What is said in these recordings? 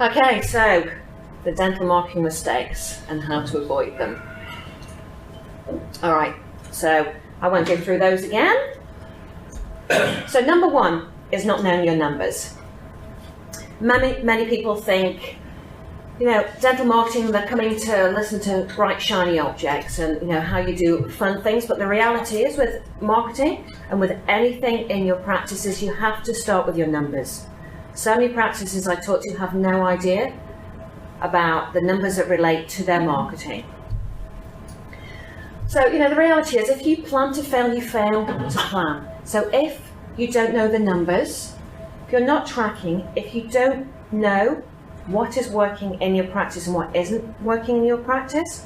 Okay, so the dental marketing mistakes and how to avoid them. All right, so I won't go through those again. So number one is not knowing your numbers. Many people think, dental marketing, they're coming to listen to bright, shiny objects and, how you do fun things. But the reality is with marketing and with anything in your practices, you have to start with your numbers. So many practices I talk to have no idea about the numbers that relate to their marketing. So, the reality is if you plan to fail, you fail to plan. So if you don't know the numbers, if you're not tracking, if you don't know what is working in your practice and what isn't working in your practice,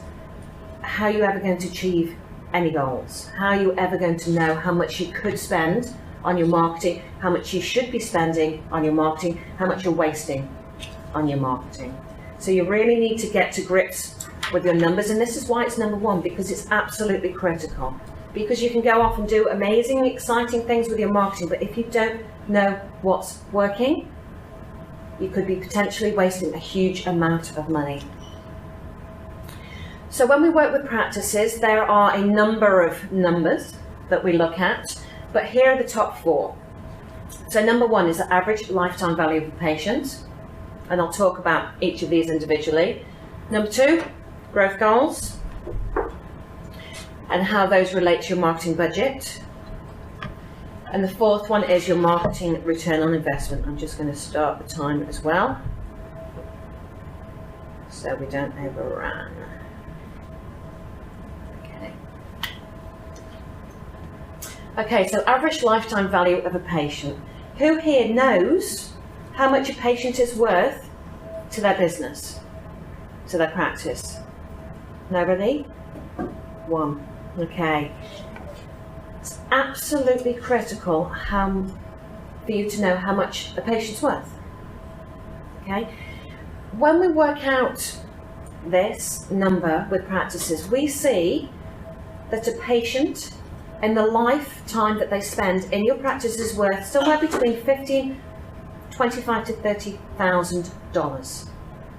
how are you ever going to achieve any goals? How are you ever going to know how much you could spend on your marketing, how much you should be spending on your marketing, how much you're wasting on your marketing? So you really need to get to grips with your numbers, and this is why it's number one, because it's absolutely critical. Because you can go off and do amazing, exciting things with your marketing, but if you don't know what's working, you could be potentially wasting a huge amount of money. So when we work with practices, there are a number of numbers that we look at, but here are the top four. So number one is the average lifetime value of a patient, and I'll talk about each of these individually. Number two, growth goals, and how those relate to your marketing budget. And the fourth one is your marketing return on investment. I'm just going to start the time as well, so we don't overrun. Okay, so average lifetime value of a patient. Who here knows how much a patient is worth to their business, to their practice? Nobody? One. Okay. It's absolutely critical for you to know how much a patient's worth. Okay? When we work out this number with practices, we see that a patient in the lifetime that they spend in your practice is worth somewhere between $25,000 to $30,000.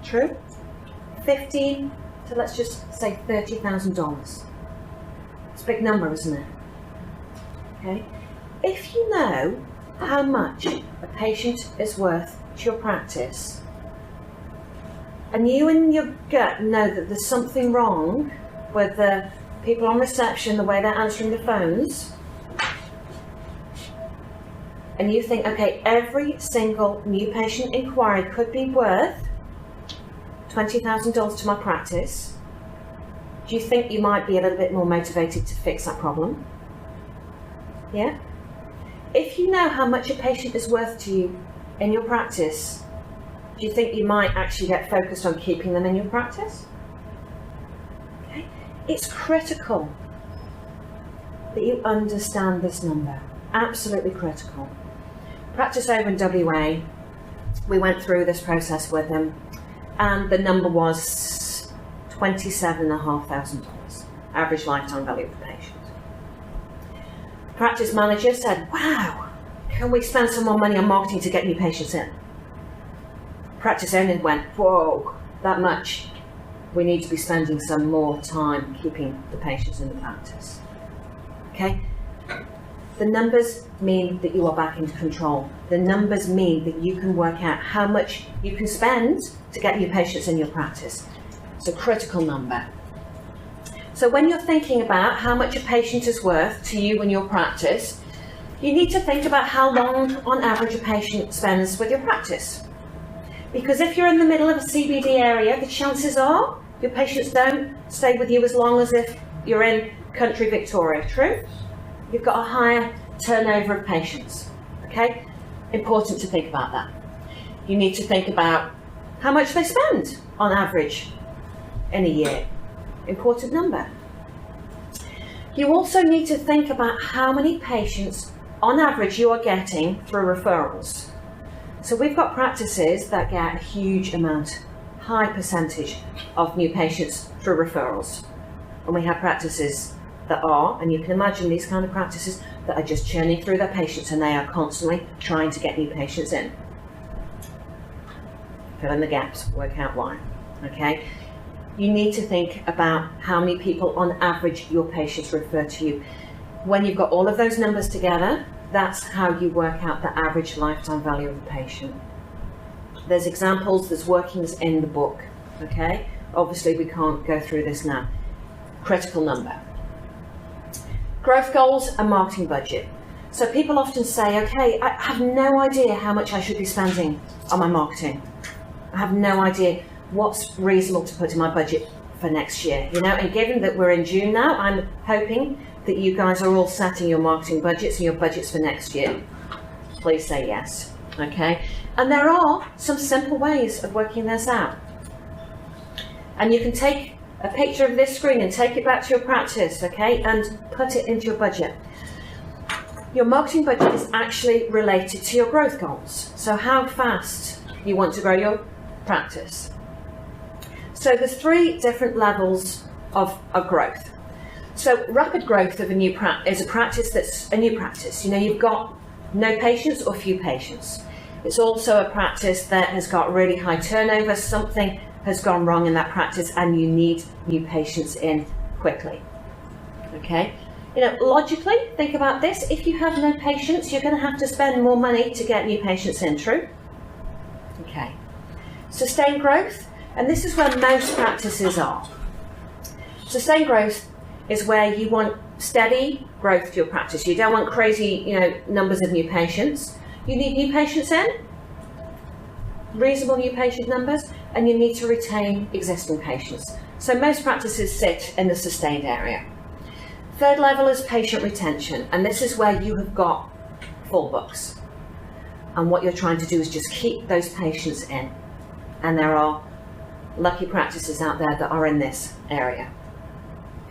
True? 15 to, let's just say, $30,000. It's a big number, isn't it? Okay. If you know how much a patient is worth to your practice, and you in your gut know that there's something wrong with the people on reception, the way they're answering the phones, and you think, okay, every single new patient inquiry could be worth $20,000 to my practice, do you think you might be a little bit more motivated to fix that problem? Yeah? If you know how much a patient is worth to you in your practice, do you think you might actually get focused on keeping them in your practice? Okay. It's critical that you understand this number. Absolutely critical. Practice over in WA, we went through this process with them, and the number was $27,500, average lifetime value of the patient. Practice manager said, wow, can we spend some more money on marketing to get new patients in? Practice owner went, whoa, that much. We need to be spending some more time keeping the patients in the practice. Okay? The numbers mean that you are back in control. The numbers mean that you can work out how much you can spend to get new patients in your practice. It's a critical number. So when you're thinking about how much a patient is worth to you and your practice, you need to think about how long on average a patient spends with your practice. Because if you're in the middle of a CBD area, the chances are your patients don't stay with you as long as if you're in country Victoria. True? You've got a higher turnover of patients. Okay? Important to think about that. You need to think about how much they spend on average in a year. Important number. You also need to think about how many patients on average you are getting through referrals. So we've got practices that get a huge amount, high percentage of new patients through referrals. And we have practices that are, and you can imagine these kind of practices that are just churning through their patients and they are constantly trying to get new patients in. fill in the gaps, work out why. Okay? You need to think about how many people on average your patients refer to you. When you've got all of those numbers together, that's how you work out the average lifetime value of a patient. There's examples, there's workings in the book, okay? Obviously we can't go through this now. Critical number. Growth goals and marketing budget. So people often say, okay, I have no idea how much I should be spending on my marketing. I have no idea what's reasonable to put in my budget for next year, you know, and given that we're in June now, I'm hoping that you guys are all setting your marketing budgets and your budgets for next year. Please say yes, okay? And there are some simple ways of working this out. And you can take a picture of this screen and take it back to your practice, okay, and put it into your budget. Your marketing budget is actually related to your growth goals. So how fast you want to grow your practice. So there's 3 different levels of growth. So rapid growth of a new practice is a practice that's a new practice. You know, you've got no patients or few patients. It's also a practice that has got really high turnover. Something has gone wrong in that practice and you need new patients in quickly. Okay? You know, logically, think about this. If you have no patients, you're going to have to spend more money to get new patients in, true? Okay. Sustained growth, and this is where most practices are. Sustained growth is where you want steady growth to your practice. You don't want crazy, you know, numbers of new patients. You need new patients in, reasonable new patient numbers, and you need to retain existing patients. So most practices sit in the sustained area. Third level is patient retention, and this is where you have got full books. And what you're trying to do is just keep those patients in. And there are lucky practices out there that are in this area.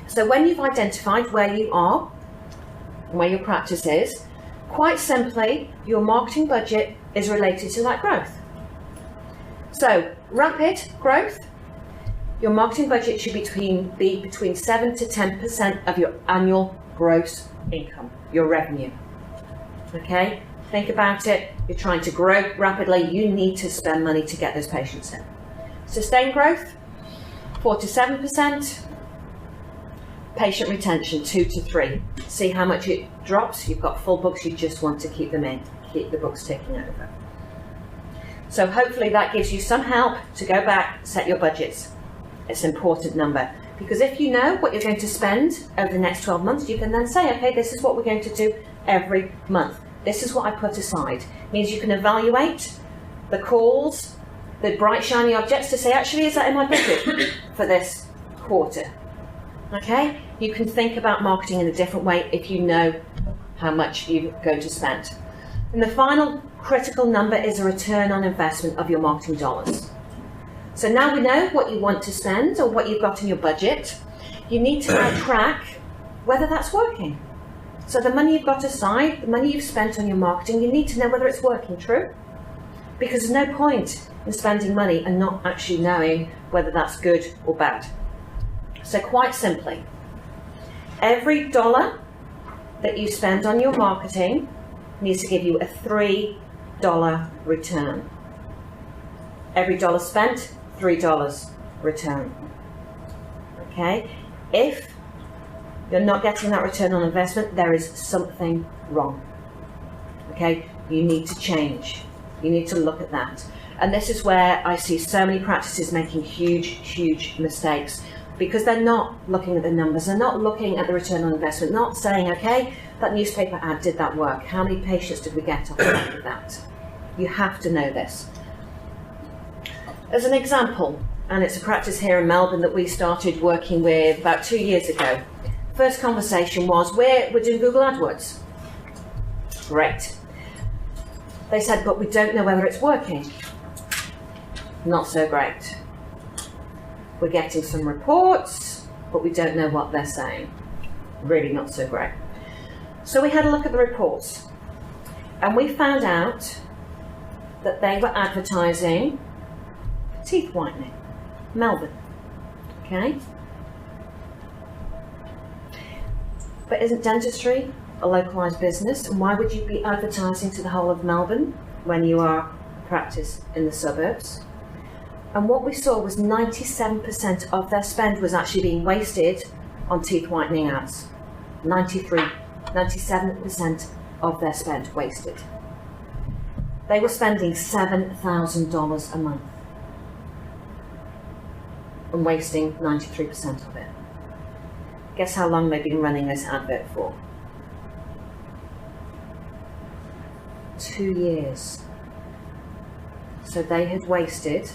So when you've identified where you are, and where your practice is, quite simply, your marketing budget is related to that growth. So rapid growth, your marketing budget should be between 7 to 10% of your annual gross income, your revenue. Okay? Think about it. You're trying to grow rapidly. You need to spend money to get those patients in. Sustained growth, 4 to 7%. Patient retention, 2 to 3. See how much it drops. You've got full books. You just want to keep them in. Keep the books ticking over. So hopefully that gives you some help to go back, set your budgets. It's an important number, because if you know what you're going to spend over the next 12 months, you can then say, okay, this is what we're going to do every month. This is what I put aside. It means you can evaluate the calls, the bright shiny objects to say, actually, is that in my budget for this quarter? Okay? You can think about marketing in a different way if you know how much you're going to spend. And the final critical number is a return on investment of your marketing dollars. So now we know what you want to spend or what you've got in your budget. You need to now track whether that's working. So the money you've got aside, the money you've spent on your marketing, you need to know whether it's working, true? Because there's no point in spending money and not actually knowing whether that's good or bad. So quite simply, every dollar that you spend on your marketing needs to give you a $3 return. Every dollar spent, $3 return. Okay? If you're not getting that return on investment, there is something wrong. Okay? You need to change. You need to look at that. And this is where I see so many practices making huge mistakes, because they're not looking at the numbers, they're not looking at the return on investment, not saying, okay, that newspaper ad, did that work? How many patients did we get off the back of that? You have to know this. As an example, and it's a practice here in Melbourne that we started working with about 2 years ago. First conversation was, we're doing Google AdWords. Great. They said, but we don't know whether it's working. Not so great. We're getting some reports, but we don't know what they're saying. Really not so great. So we had a look at the reports, and we found out that they were advertising teeth whitening, Melbourne. Okay? But isn't dentistry a localised business? And why would you be advertising to the whole of Melbourne when you are a practice in the suburbs? And what we saw was 97% of their spend was actually being wasted on teeth whitening ads. 97% of their spend wasted. They were spending $7,000 a month and wasting 93% of it. Guess how long they've been running this advert for? 2 years. So they had wasted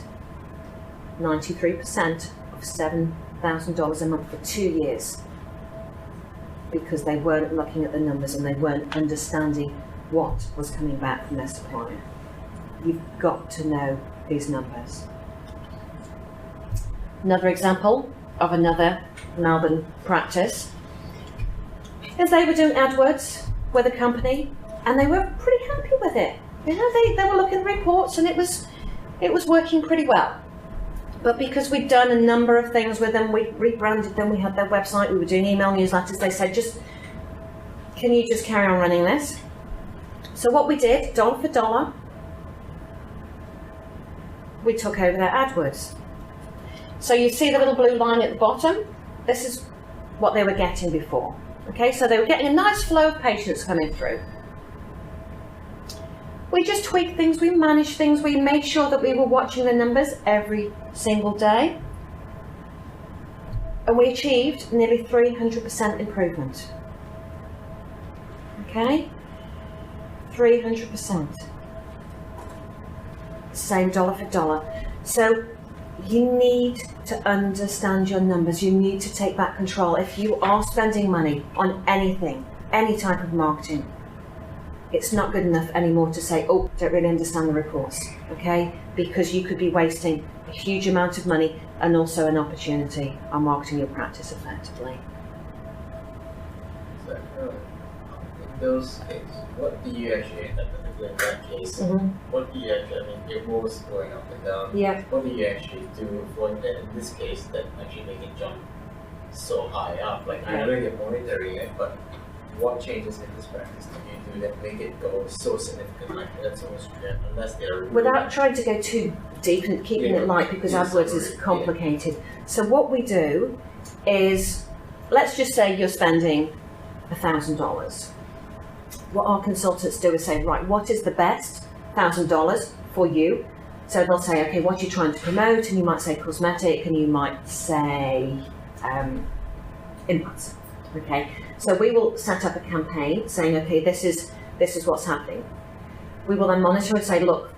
93% of $7,000 a month for 2 years because they weren't looking at the numbers and they weren't understanding what was coming back from their supplier. You've got to know these numbers. Another example of another Melbourne practice is they were doing AdWords with a company and they were pretty happy with it. You know, they were looking at reports and it was working pretty well. But because we'd done a number of things with them, we rebranded them, we had their website, we were doing email newsletters, they said, can you just carry on running this? So what we did, dollar for dollar, we took over their AdWords. So you see the little blue line at the bottom? This is what they were getting before. Okay, so they were getting a nice flow of patients coming through. We just tweaked things, we managed things, we made sure that we were watching the numbers every single day. And we achieved nearly 300% improvement. Okay? 300%. Same dollar for dollar. So you need to understand your numbers. You need to take back control. If you are spending money on anything, any type of marketing, it's not good enough anymore to say, oh, don't really understand the reports, okay? Because you could be wasting a huge amount of money and also an opportunity on marketing your practice effectively. So, in those cases, what do you actually, in that case, what do you actually, I mean, it was going up and down. Yeah. What do you actually do for that, in this case, that actually make it jump so high up? Like, I know you're monitoring it, but what changes in this practice do you do that make it go so significant like that, so much trend, unless they're without trying to go too deep and keeping it light, because AdWords is complicated. So what we do is, let's just say you're spending $1,000. What our consultants do is say, right, what is the best $1,000 for you? So they'll say, okay, what are you trying to promote? And you might say cosmetic, and you might say implants. Okay, so we will set up a campaign saying, okay, this is what's happening. We will then monitor and say, look,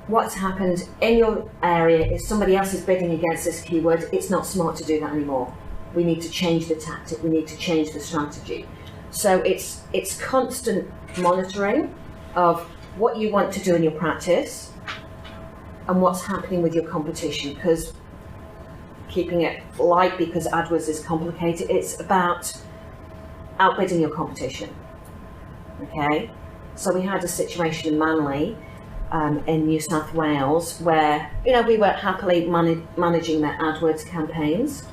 what's happened in your area is somebody else is bidding against this keyword. It's not smart to do that anymore. We need to change the tactic. We need to change the strategy. So it's constant monitoring of what you want to do in your practice and what's happening with your competition, because keeping it light, because AdWords is complicated, it's about outbidding your competition. Okay, so we had a situation in Manly in New South Wales where, you know, we were happily managing their AdWords campaigns,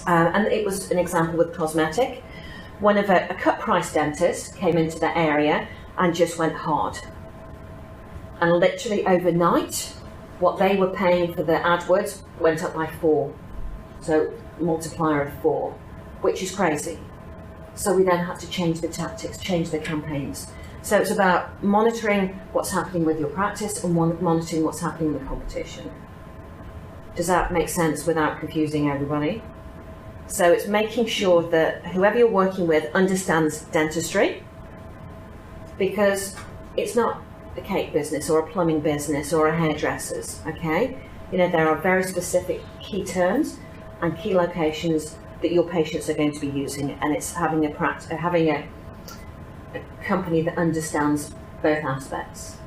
and it was an example with cosmetic. One of a cut price dentist came into the area and just went hard, and literally overnight what they were paying for their AdWords went up by 4, so multiplier of 4, which is crazy. So we then had to change the tactics, change the campaigns. So it's about monitoring what's happening with your practice and monitoring what's happening in the competition. Does that make sense without confusing everybody? So it's making sure that whoever you're working with understands dentistry, because it's not a cake business or a plumbing business or a hairdresser's, okay? You know, there are very specific key terms and key locations that your patients are going to be using, and it's having a company that understands both aspects.